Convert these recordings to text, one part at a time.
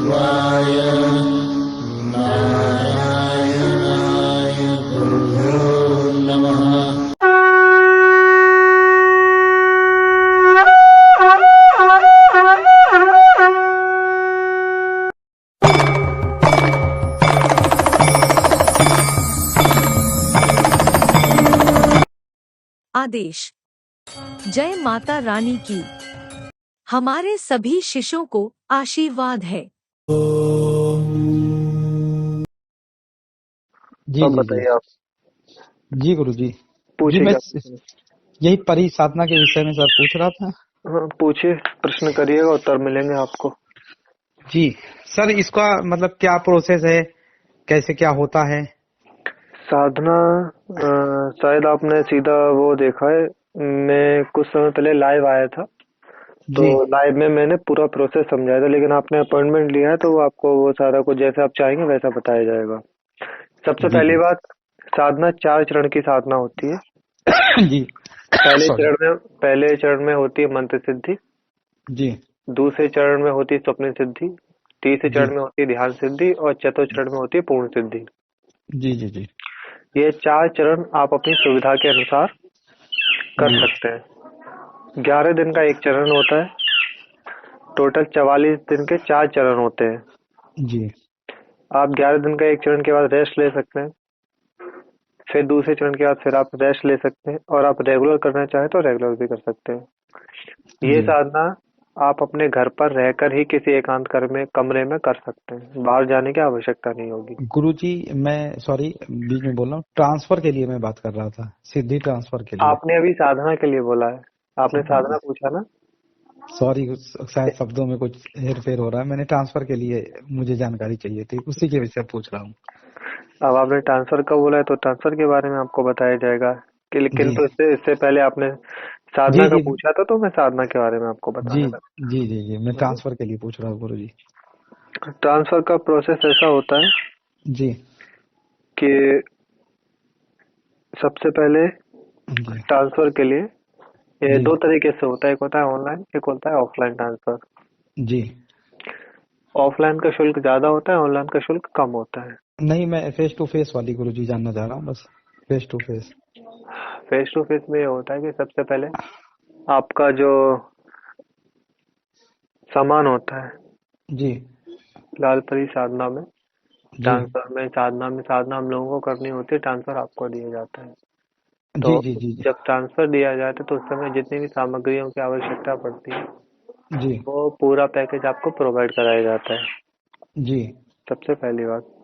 वाय नारायणाय गुरुभ्यो नमः। आदेश। जय माता रानी की। हमारे सभी शिष्यों को आशीर्वाद है। जी अब जी जी बताइए आप। जी गुरु जी। जी पूछिए मैं क्या पूछना है? यही परी साधना के विषय में सर पूछ रहा था। हाँ पूछिए, प्रश्न करिएगा, उत्तर मिलेंगे आपको। जी सर, इसका मतलब क्या प्रोसेस है, कैसे क्या होता है? साधना शायद आपने सीधा वो देखा है। मैं कुछ समय पहले लाइव आया था, तो जी लाइव में मैंने पूरा प्रोसेस समझाया था, लेकिन आपने अपॉइंटमेंट लिया है तो वो आपको वो सारा कुछ जैसे आप चाहेंगे वैसा बताया जाएगा। सबसे जी पहली जी बात, साधना 4 चरण की साधना होती है। जी पहले सॉरी। चरण में पहले चरण में होती है मंत्र सिद्धि। जी दूसरे चरण में होती है स्वप्न सिद्धि। तीसरे जी चरण में होती है ध्यान सिद्धि और चौथे चरण में होती है पूर्ण सिद्धि। जी जी जी ये 4 चरण आप अपनी सुविधा के अनुसार कर जी सकते हैं। 11 दिन का एक चरण होता है। टोटल 44 दिन के 4 चरण होते हैं। जी आप 11 दिन का एक चरण के बाद रेस्ट ले सकते हैं। फिर दूसरे चरण के बाद फिर आप रेस्ट ले सकते हैं, और आप रेगुलर करना चाहें तो रेगुलर भी कर सकते हैं। ये जी साधना आप अपने घर पर रहकर ही किसी एकांत कमरे में कर सकते हैं। बाहर जाने की आवश्यकता नहीं होगी। गुरु जी, मैं सॉरी बीच में बोल रहा हूँ, ट्रांसफर के लिए मैं बात कर रहा था, सिद्धि ट्रांसफर के लिए। आपने अभी साधना के लिए बोला है, आपने साधना पूछा ना। सॉरी, शायद शब्दों में कुछ हेर फेर हो रहा है। मैंने ट्रांसफर के लिए मुझे जानकारी चाहिए थी, उसी के विषय पूछ रहा हूँ। अब आपने ट्रांसफर का बोला है तो ट्रांसफर के बारे में आपको बताया जाएगा कि, लेकिन जी तो इससे इससे पहले आपने जी साधना का जी पूछा था, तो मैं साधना के बारे में आपको जी बताने जी जी जी मैं लगा। ट्रांसफर के लिए पूछ रहा हूँ गुरु जी। ट्रांसफर का प्रोसेस ऐसा होता है जी कि सबसे पहले जी ट्रांसफर के लिए ये जी 2 तरीके से होता है। एक होता है ऑनलाइन, एक होता है ऑफलाइन ट्रांसफर। जी। ऑफलाइन का शुल्क ज्यादा होता है, ऑनलाइन का शुल्क कम होता है। नहीं, मैं फेस टू फेस वाली गुरु जी जानना चाह रहा हूँ, बस face to face. Face to face में ये होता है कि सबसे पहले आपका जो सामान होता है, जी लाल परी साधना में जी साधना हम लोगों को करनी होती है, ट्रांसफर आपको दिया जाता है। तो जी जी जी जी जब ट्रांसफर दिया जाता है तो उस समय जितनी भी सामग्रियों की आवश्यकता पड़ती है जी वो पूरा पैकेज आपको प्रोवाइड कराया जाता है। जी सबसे पहली बात।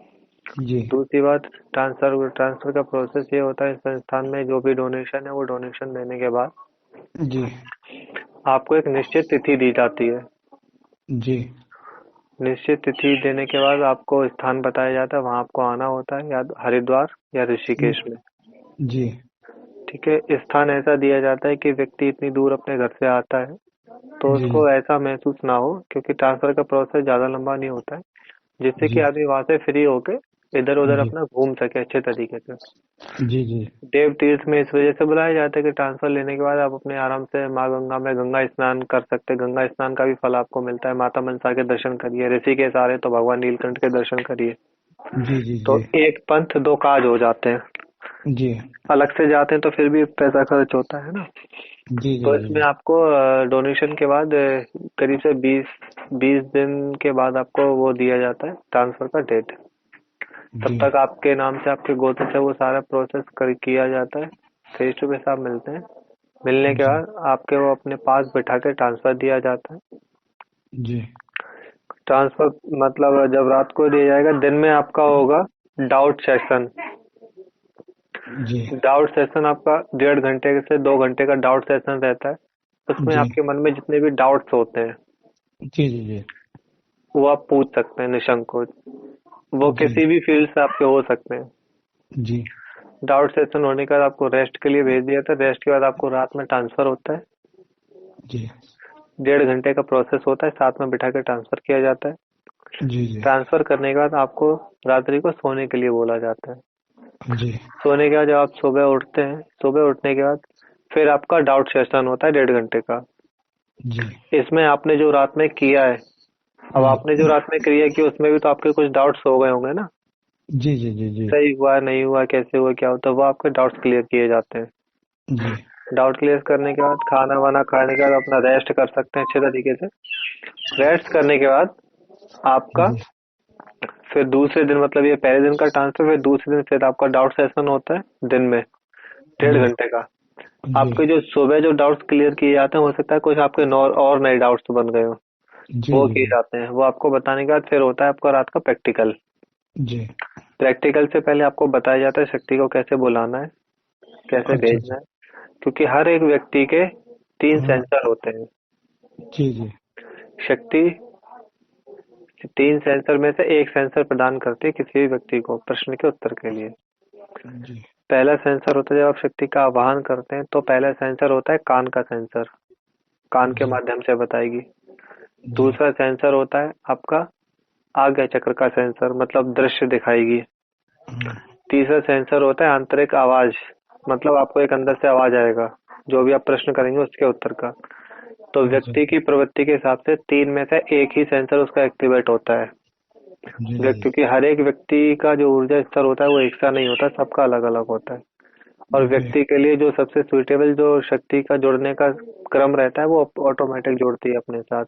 जी दूसरी बात, ट्रांसफर का प्रोसेस ये होता है, इस संस्थान में जो भी डोनेशन है वो डोनेशन देने के बाद जी आपको एक निश्चित तिथि दी जाती है। जी निश्चित तिथि देने के बाद आपको स्थान बताया जाता है, वहां आपको आना होता है, या हरिद्वार या ऋषिकेश में। जी ठीक है, स्थान ऐसा दिया जाता है कि व्यक्ति इतनी दूर अपने घर से आता है तो जी उसको ऐसा महसूस ना हो, क्योंकि ट्रांसफर का प्रोसेस ज्यादा लंबा नहीं होता है, जिससे कि जी आदमी वहां से फ्री होके इधर उधर जी अपना घूम सके अच्छे तरीके से। जी जी देव तीर्थ में इस वजह से बुलाया जाता है कि ट्रांसफर लेने के बाद आप अपने आराम से माँ गंगा में गंगा स्नान कर सकते हैं। गंगा स्नान का भी फल आपको मिलता है। माता मनसा के दर्शन करिए, ऋषिकेश आ रहे तो भगवान नीलकंठ के दर्शन करिए। जी जी तो जी एक पंथ 2 काज हो जाते हैं। जी अलग से जाते हैं तो फिर भी पैसा खर्च होता है ना। जी जी तो इसमें जी आपको डोनेशन के बाद करीब से 20 दिन के बाद आपको वो दिया जाता है, ट्रांसफर का डेट। तब जी तक आपके नाम से आपके गोत्र से वो सारा प्रोसेस कर किया जाता है। फेस टू फेस आप मिलते हैं। मिलने के जी बाद आपके वो अपने पास बैठा के ट्रांसफर दिया जाता है। जी ट्रांसफर मतलब जब रात को दिया जाएगा, दिन में आपका होगा डाउट सेशन। जी डाउट सेशन आपका 1.5 घंटे से 2 घंटे का डाउट सेशन रहता है। उसमें जी आपके मन में जितने भी डाउट्स होते हैं जी जी जी वो आप पूछ सकते हैं निसंकोच। वो जी किसी भी फील्ड से आपके हो सकते हैं। जी डाउट सेशन होने के बाद आपको रेस्ट के लिए भेज दिया था। रेस्ट के बाद आपको रात में ट्रांसफर होता है। जी 1.5 घंटे का प्रोसेस होता है, साथ में बिठा के ट्रांसफर किया जाता है। जी जी ट्रांसफर करने के बाद आपको रात्रि को सोने के लिए बोला जाता है। जी सोने के बाद जब आप सुबह उठते हैं, सुबह उठने के बाद फिर आपका डाउट सेशन होता है 1.5 घंटे का। जी इसमें आपने जो रात में किया है अब आपने जो रात में क्रिया की उसमें भी तो आपके कुछ डाउट्स हो गए होंगे ना, जी जी जी जी सही हुआ नहीं हुआ कैसे हुआ क्या होता है, वो आपके डाउट्स क्लियर किए जाते हैं। जी डाउट क्लियर करने के बाद खाना वाना खाने के बाद अपना रेस्ट कर सकते हैं अच्छे तरीके से। रेस्ट करने के बाद आपका जी फिर दूसरे दिन, मतलब ये पहले दिन का ट्रांसफर, फिर दूसरे दिन फिर आपका डाउट सेशन होता है दिन में जी 1.5 घंटे का। जी आपके जो सुबह जो डाउट्स क्लियर किए जाते हैं, हो सकता है कुछ आपके और नए डाउट्स बन गए हो, जी वो जी किए जी जाते हैं। वो आपको बताने के बाद फिर होता है आपका रात का प्रैक्टिकल। जी। प्रैक्टिकल से पहले आपको बताया जाता है शक्ति को कैसे बुलाना है, कैसे अच्छा अच्छा। भेजना है, क्योंकि हर एक व्यक्ति के 3 हाँ। सेंसर होते हैं। जी जी शक्ति 3 सेंसर में से एक सेंसर प्रदान करती है किसी भी व्यक्ति को प्रश्न के उत्तर के लिए। जी पहला सेंसर होता है जब आप शक्ति का आवाहन करते हैं, तो पहला सेंसर होता है कान का सेंसर, कान के जी माध्यम से बताएगी। जी दूसरा सेंसर होता है आपका आज्ञा चक्र का सेंसर, मतलब दृश्य दिखाएगी। हाँ। तीसरा सेंसर होता है आंतरिक आवाज, मतलब आपको एक अंदर से आवाज आएगा जो भी आप प्रश्न करेंगे उसके उत्तर का। तो अच्छा व्यक्ति की प्रवृत्ति के हिसाब से 3 में से एक ही सेंसर उसका एक्टिवेट होता है। जी जी क्योंकि हर एक व्यक्ति का जो ऊर्जा स्तर होता है वो एक सा नहीं होता, सबका अलग अलग होता है। और ओके। व्यक्ति के लिए जो सबसे सुइटेबल जो शक्ति का जुड़ने का क्रम रहता है वो ऑटोमेटिक जुड़ती है अपने साथ।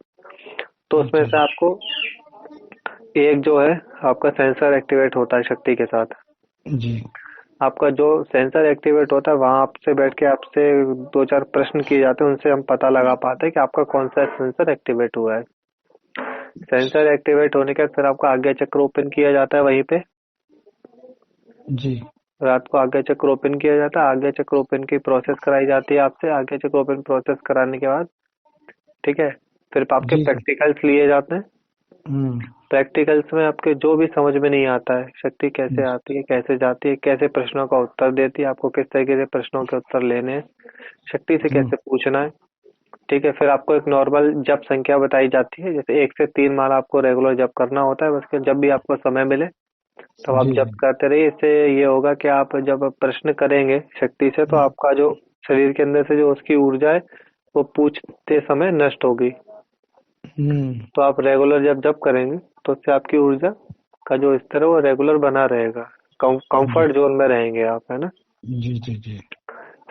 तो उसमें अच्छा से आपको एक जो है आपका सेंसर एक्टिवेट होता है शक्ति के साथ। जी आपका जो सेंसर एक्टिवेट होता है वहां आपसे बैठ के आपसे 2-4 प्रश्न किए जाते हैं, उनसे हम पता लगा पाते हैं कि आपका कौन सा सेंसर एक्टिवेट हुआ है। सेंसर एक्टिवेट होने के बाद फिर आपका आज्ञा चक्र ओपन किया जाता है वहीं पे। जी रात को आज्ञा चक्र ओपन किया जाता है, आज्ञा चक्र ओपन की प्रोसेस कराई जाती है आपसे। आज्ञा चक्र ओपन प्रोसेस कराने के बाद ठीक है, फिर आपके जी जी। प्रैक्टिकल्स लिए जाते हैं। हम्म। प्रैक्टिकल्स में आपके जो भी समझ में नहीं आता है, शक्ति कैसे आती है, कैसे जाती है, कैसे प्रश्नों का उत्तर देती है, आपको किस तरीके से प्रश्नों के उत्तर लेने हैं, शक्ति से हम्म। कैसे पूछना है। ठीक है, फिर आपको एक नॉर्मल जप संख्या बताई जाती है, जैसे 1 से 3 माला आपको रेगुलर जप करना होता है। बस जब भी आपको समय मिले तब आप जी जप जी करते रहिए। इससे ये होगा कि आप जब प्रश्न करेंगे शक्ति से तो हम्म। आपका जो शरीर के अंदर से जो उसकी ऊर्जा है वो पूछते समय नष्ट होगी। हम्म। तो आप रेगुलर जब जप करेंगे तो उससे आपकी ऊर्जा का जो स्तर है वो रेगुलर बना रहेगा, जी कंफर्ट जोन में रहेंगे आप, है ना। जी जी जी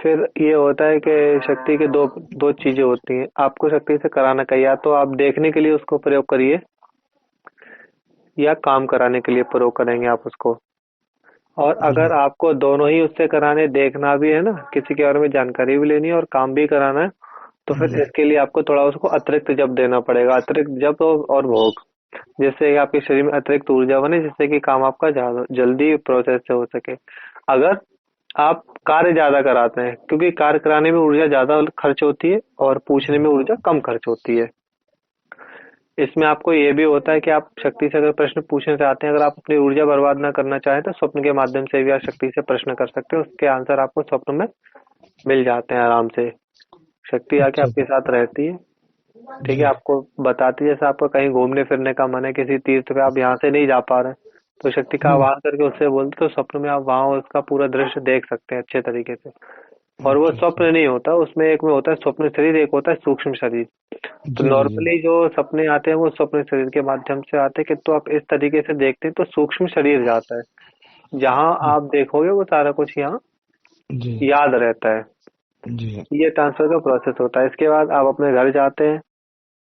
फिर ये होता है कि शक्ति के दो दो चीजें होती हैं आपको शक्ति से कराना का, या तो आप देखने के लिए उसको प्रयोग करिए या काम कराने के लिए प्रयोग करेंगे आप उसको। और जी अगर आपको दोनों ही उससे कराने, देखना भी है ना, किसी के बारे में जानकारी भी लेनी है और काम भी कराना है, तो फिर हम्म। इसके लिए आपको थोड़ा उसको अतिरिक्त जप देना पड़ेगा, अतिरिक्त जप और भोग, जिससे कि आपके शरीर में अतिरिक्त ऊर्जा बने, जिससे कि काम आपका ज्यादा जल्दी प्रोसेस से हो सके। अगर आप कार्य ज्यादा कराते हैं, क्योंकि कार्य कराने में ऊर्जा ज्यादा खर्च होती है और पूछने में ऊर्जा कम खर्च होती है। इसमें आपको ये भी होता है कि आप शक्ति से अगर प्रश्न पूछने से आते हैं, अगर आप अपनी ऊर्जा बर्बाद ना करना चाहें तो स्वप्न के माध्यम से भी आप शक्ति से प्रश्न कर सकते हैं, उसके आंसर आपको स्वप्न में मिल जाते हैं आराम से। शक्ति आके अच्छा आपके साथ रहती है, ठीक है, जी आपको बताती है। जैसे आपका कहीं घूमने फिरने का मन है, किसी तीर्थ पे आप यहाँ से नहीं जा पा रहे हैं, तो शक्ति का हम्म। आवाहन करके उससे बोलते तो स्वप्न में आप वहां उसका पूरा दृश्य देख सकते हैं अच्छे तरीके से। और वो अच्छा अच्छा। स्वप्न नहीं होता, उसमें एक में होता है स्वप्न शरीर, एक होता है सूक्ष्म शरीर। तो जी जी जी नॉर्मली जो सपने आते हैं वो स्वप्न शरीर के माध्यम से आते हैं, कि तो आप इस तरीके से देखते हैं तो सूक्ष्म शरीर जाता है, जहां आप देखोगे वो सारा कुछ यहाँ जी याद रहता है। जी ये ट्रांसफर का प्रोसेस होता है। इसके बाद आप अपने घर जाते हैं,